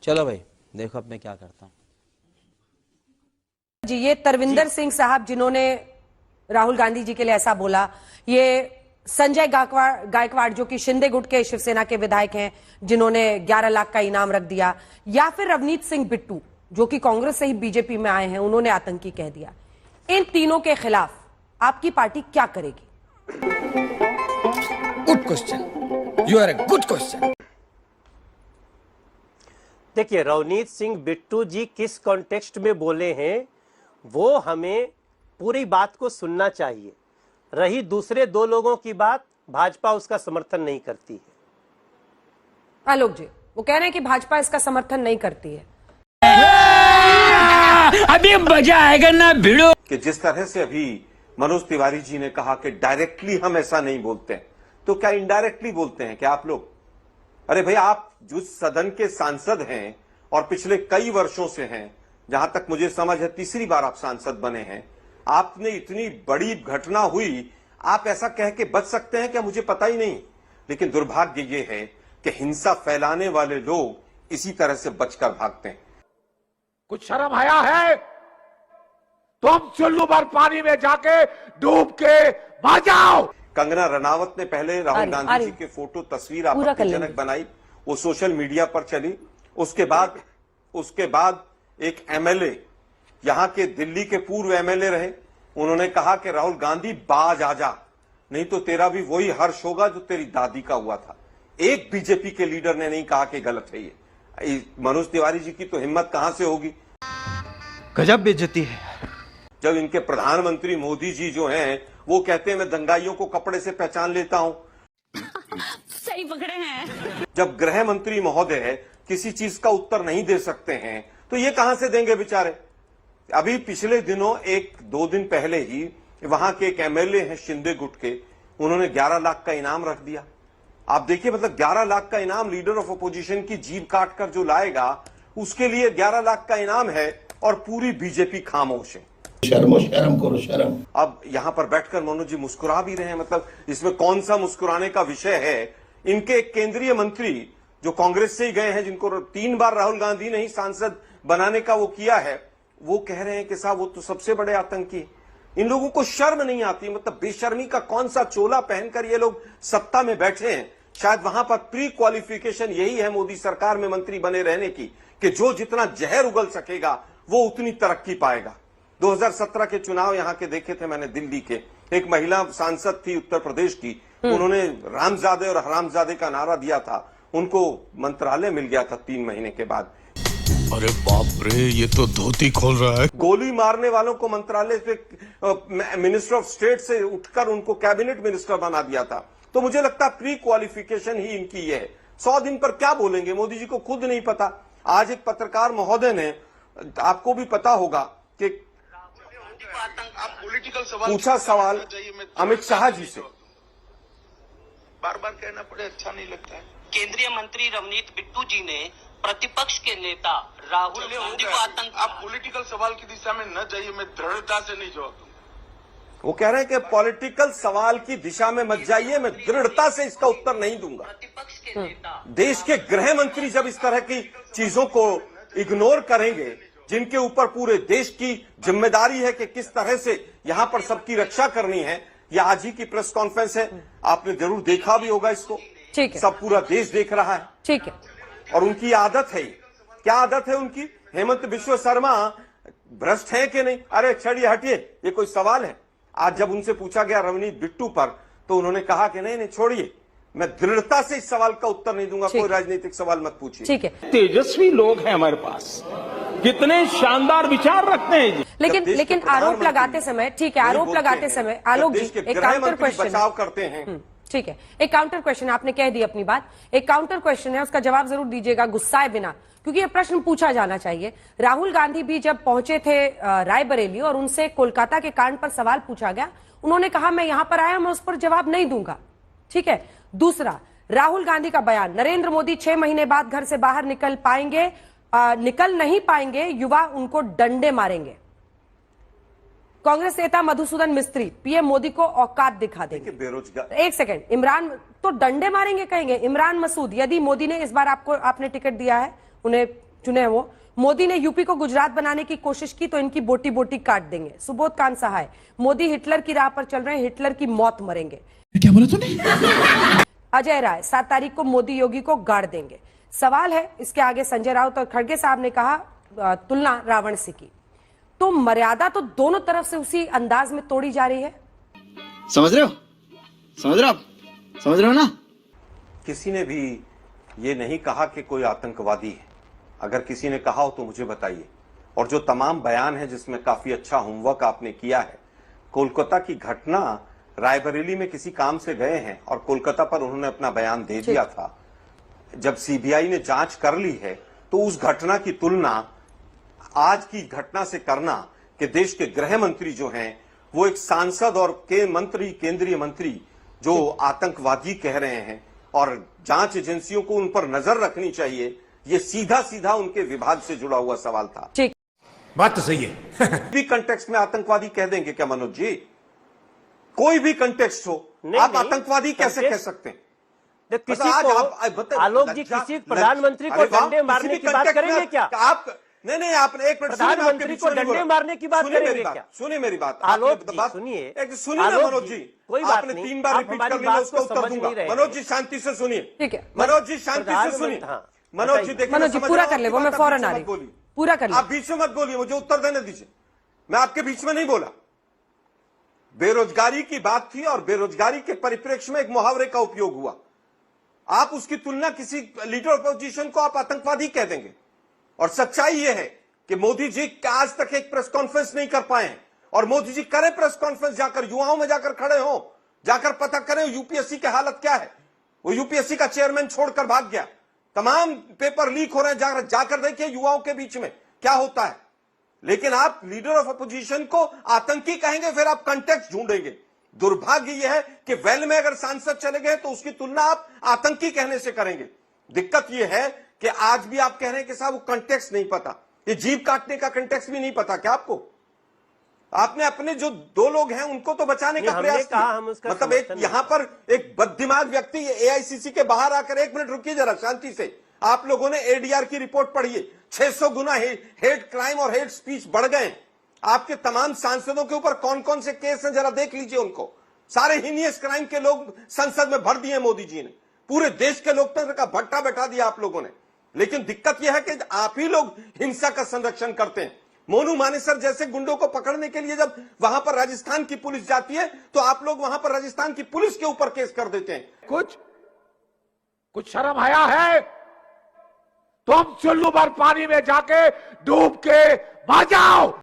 चलो भाई देखो अब मैं क्या करता हूँ जी। ये तरविंदर सिंह साहब जिन्होंने राहुल गांधी जी के लिए ऐसा बोला, ये संजय गायकवाड़ जो कि शिंदे गुट के शिवसेना के विधायक हैं जिन्होंने 11 लाख का इनाम रख दिया, या फिर रवनीत सिंह बिट्टू जो कि कांग्रेस से ही बीजेपी में आए हैं, उन्होंने आतंकी कह दिया। इन तीनों के खिलाफ आपकी पार्टी क्या करेगी? Good question, you are a good question. देखिए, रवनीत सिंह बिट्टू जी किस कॉन्टेक्स्ट में बोले हैं वो हमें पूरी बात को सुनना चाहिए। रही दूसरे दो लोगों की बात, भाजपा उसका समर्थन नहीं करती है। आलोक जी, वो कह रहे हैं कि भाजपा इसका समर्थन नहीं करती है। अभी मजा आएगा ना भिड़ो। कि जिस तरह से अभी मनोज तिवारी जी ने कहा कि डायरेक्टली हम ऐसा नहीं बोलते हैं, तो क्या इनडायरेक्टली बोलते हैं क्या आप लोग? अरे भाई, आप जो सदन के सांसद हैं और पिछले कई वर्षों से हैं, जहां तक मुझे समझ है तीसरी बार आप सांसद बने हैं, आपने इतनी बड़ी घटना हुई, आप ऐसा कह के बच सकते हैं क्या? मुझे पता ही नहीं। लेकिन दुर्भाग्य ये है कि हिंसा फैलाने वाले लोग इसी तरह से बचकर भागते हैं। कुछ शर्म आया है तो हम चुल्लू भर पानी में जाके डूब के मर जाओ। कंगना रनावत ने पहले राहुल गांधी जी के फोटो तस्वीर आपत्तिजनक बनाई, वो सोशल मीडिया पर चली। उसके बाद एक एमएलए, यहां के दिल्ली के पूर्व एमएलए रहे, उन्होंने कहा कि राहुल गांधी बाज आजा, नहीं तो तेरा भी वही हर्ष होगा जो तेरी दादी का हुआ था। एक बीजेपी के लीडर ने नहीं कहा कि गलत है ये। मनोज तिवारी जी की तो हिम्मत कहां से होगी? गजब बेइज्जती है। जब इनके प्रधानमंत्री मोदी जी जो हैं वो कहते हैं मैं दंगाइयों को कपड़े से पहचान लेता हूं। सही पकड़े हैं। जब गृह मंत्री महोदय किसी चीज का उत्तर नहीं दे सकते हैं तो ये कहां से देंगे बेचारे? अभी पिछले दिनों, एक दो दिन पहले ही वहां के एक एमएलए हैं शिंदे गुट के, उन्होंने 11 लाख का इनाम रख दिया। आप देखिए, मतलब 11 लाख का इनाम लीडर ऑफ अपोजिशन की जीभ काट कर जो लाएगा उसके लिए 11 लाख का इनाम है और पूरी बीजेपी खामोश है। शर्म करो शर्म। अब यहां पर बैठकर मनोज जी मुस्कुरा भी रहे हैं, मतलब इसमें कौन सा मुस्कुराने का विषय है? इनके एक केंद्रीय मंत्री जो कांग्रेस से ही गए हैं, जिनको 3 बार राहुल गांधी ने ही सांसद बनाने का वो किया है, वो कह रहे हैं कि साहब वो तो सबसे बड़े आतंकी। इन लोगों को शर्म नहीं आती? मतलब बेशर्मी का कौन सा चोला पहनकर ये लोग सत्ता में बैठे हैं? शायद वहां पर प्री क्वालिफिकेशन यही है मोदी सरकार में मंत्री बने रहने की, कि जो जितना जहर उगल सकेगा वो उतनी तरक्की पाएगा। 2017 के चुनाव यहां के देखे थे मैंने, दिल्ली के एक महिला सांसद थी उत्तर प्रदेश की, उन्होंने रामजादे और हरामजादे का नारा दिया था, उनको मंत्रालय मिल गया था 3 महीने के बाद। अरे बाप रे, ये तो धोती खोल रहा है। गोली मारने वालों को मंत्रालय से मिनिस्टर ऑफ स्टेट से उठकर उनको कैबिनेट मिनिस्टर बना दिया था। तो मुझे लगता है प्री क्वालिफिकेशन ही इनकी है। 100 दिन पर क्या बोलेंगे? मोदी जी को खुद नहीं पता। आज एक पत्रकार महोदय ने, आपको भी पता होगा कि पूछा सवाल अमित शाह जी से, बार बार कहना पड़े अच्छा नहीं लगता है। केंद्रीय मंत्री रवनीत बिट्टू जी ने प्रतिपक्ष के नेता राहुल गांधी को आतंक। आप पॉलिटिकल सवाल की दिशा में न जाइए, मैं दृढ़ता से नहीं जवाब दूंगा। वो कह रहे हैं कि पॉलिटिकल सवाल की दिशा में मत जाइए, मैं दृढ़ता से इसका उत्तर नहीं दूंगा। प्रतिपक्ष के नेता देश के गृह मंत्री जब इस तरह की चीजों को इग्नोर करेंगे, जिनके ऊपर पूरे देश की जिम्मेदारी है कि किस तरह से यहां पर सबकी रक्षा करनी है, यह आज ही की प्रेस कॉन्फ्रेंस है, आपने जरूर देखा भी होगा इसको। ठीक है, सब पूरा देश देख रहा है। ठीक है। और उनकी आदत है, क्या आदत है उनकी? हेमंत बिश्व शर्मा भ्रष्ट है कि नहीं? अरे छड़िए हटिए, ये कोई सवाल है? आज जब उनसे पूछा गया रवनीत बिट्टू पर, तो उन्होंने कहा कि नहीं नहीं छोड़िए, मैं दृढ़ता से इस सवाल का उत्तर नहीं दूंगा, कोई राजनीतिक सवाल मत पूछिए। ठीक है, तेजस्वी लोग हैं हमारे पास, कितने शानदार विचार रखते हैं जी। लेकिन आरोप लगाते समय, ठीक है, आरोप लगाते समय आलोक जी एक काउंटर क्वेश्चन बचाव करते हैं। ठीक है, एक काउंटर क्वेश्चन, आपने कह दी अपनी बात, एक काउंटर क्वेश्चन है, उसका जवाब जरूर दीजिएगा गुस्साए बिना, क्योंकि यह प्रश्न पूछा जाना चाहिए। राहुल गांधी भी जब पहुंचे थे रायबरेली और उनसे कोलकाता के कांड पर सवाल पूछा गया, उन्होंने कहा मैं यहां पर आया, मैं उस पर जवाब नहीं दूंगा। ठीक है। दूसरा, राहुल गांधी का बयान, नरेंद्र मोदी 6 महीने बाद घर से बाहर निकल नहीं पाएंगे, युवा उनको डंडे मारेंगे। कांग्रेस नेता मधुसूदन मिस्त्री, पीएम मोदी को औकात दिखा देंगे। बेरोजगार, एक सेकंड, इमरान तो डंडे मारेंगे कहेंगे। इमरान मसूद, यदि मोदी ने इस बार आपने टिकट दिया है, उन्हें चुने हैं वो। मोदी ने यूपी को गुजरात बनाने की कोशिश की तो इनकी बोटी बोटी काट देंगे। सुबोध कांत सहाय, मोदी हिटलर की राह पर चल रहे हैं, हिटलर की मौत मरेंगे। क्या बोला तूने? अजय राय, 7 तारीख को मोदी योगी को गाड़ देंगे। सवाल है इसके आगे संजय राउत और खड़गे साहब ने कहा तुलना रावण से की, तो मर्यादा तो दोनों तरफ से उसी अंदाज में तोड़ी जा रही है। समझ रहे हो? समझ रहे हो आप? समझ रहे हो ना? किसी ने भी ये नहीं कहा कि कोई आतंकवादी है। अगर किसी ने कहा हो तो मुझे बताइए। और जो तमाम बयान है जिसमें काफी अच्छा होमवर्क आपने किया है, कोलकाता की घटना, रायबरेली में किसी काम से गए हैं और कोलकाता पर उन्होंने अपना बयान दे दिया था। जब सीबीआई ने जांच कर ली है तो उस घटना की तुलना आज की घटना से करना कि देश के गृह मंत्री जो हैं वो एक सांसद और केंद्रीय मंत्री जो आतंकवादी कह रहे हैं और जांच एजेंसियों को उन पर नजर रखनी चाहिए, ये सीधा सीधा उनके विभाग से जुड़ा हुआ सवाल था। ठीक, बात तो सही है। भी कंटेक्स्ट में आतंकवादी कह देंगे क्या मनोज जी? कोई भी कंटेक्स्ट हो, आप आतंकवादी कैसे कह सकते हैं? किसी को आलोक जी किसी प्रधानमंत्री को डंडे मारने की बात करेंगे क्या? आप नहीं आपने एक मिनट प्रधानमंत्री को डंडे मारने की बात करेंगे क्या? सुनिए मेरी बात, आलोक जी सुनिए, सुनिए ना मनोज जी, कोई बात आपने नहीं, 3 बार रिपीट कर लिया, उसका उत्तर दूंगा। मनोज जी शांति से सुनिए, ठीक है मनोज जी शांति से सुनिए। मनोज जी देखिए, मनोज जी पूरा कर ले, वो मैं फौरन आ रही हूं। पूरा कर ले, आप बीच में मत बोलिए, मुझे उत्तर देने दीजिए। मैं आपके बीच में नहीं बोला। बेरोजगारी की बात थी और बेरोजगारी के परिप्रेक्ष्य में एक मुहावरे का उपयोग हुआ। आप उसकी तुलना किसी लीडर अपोजिशन को आप आतंकवादी कह देंगे। और सच्चाई यह है कि मोदी जी आज तक एक प्रेस कॉन्फ्रेंस नहीं कर पाए हैं। और मोदी जी करें प्रेस कॉन्फ्रेंस, जाकर युवाओं में जाकर खड़े हो, जाकर पता करें यूपीएससी की हालत क्या है। वो यूपीएससी का चेयरमैन छोड़कर भाग गया, तमाम पेपर लीक हो रहे हैं, जाकर देखिए युवाओं के बीच में क्या होता है। लेकिन आप लीडर ऑफ अपोजिशन को आतंकी कहेंगे, फिर आप कंटेक्स्ट ढूंढेंगे। दुर्भाग्य यह है कि वेल में अगर सांसद चले गए तो उसकी तुलना आप आतंकी कहने से करेंगे। दिक्कत यह है कि आज भी आप कह रहे हैं कि साहब वो कंटेक्स्ट नहीं पता, ये जीभ काटने का कंटेक्स्ट भी नहीं पता क्या आपको? आपने अपने जो 2 लोग हैं उनको तो बचाने का प्रयास किया। मतलब एक यहां पर एक बददिमाग व्यक्ति एआईसीसी के बाहर आकर, 1 मिनट रुकिए जरा शांति से, आप लोगों ने एडीआर की रिपोर्ट पढ़ी है, 600 गुना हेट क्राइम और हेट स्पीच बढ़ गए। आपके तमाम सांसदों के ऊपर कौन कौन से केस हैं जरा देख लीजिए उनको। सारे हीनियस क्राइम के लोग संसद में भर दिए मोदी जी ने। पूरे देश के लोकतंत्र का भट्टा बैठा दिया आप लोगों ने। लेकिन दिक्कत यह है कि आप ही लोग हिंसा का संरक्षण करते हैं। मोनू मानेसर जैसे गुंडों को पकड़ने के लिए जब वहां पर राजस्थान की पुलिस जाती है तो आप लोग वहां पर राजस्थान की पुलिस के ऊपर केस कर देते हैं। कुछ शर्म आया है? तुम चुल्लू भर पानी में जाके डूब के मर जाओ।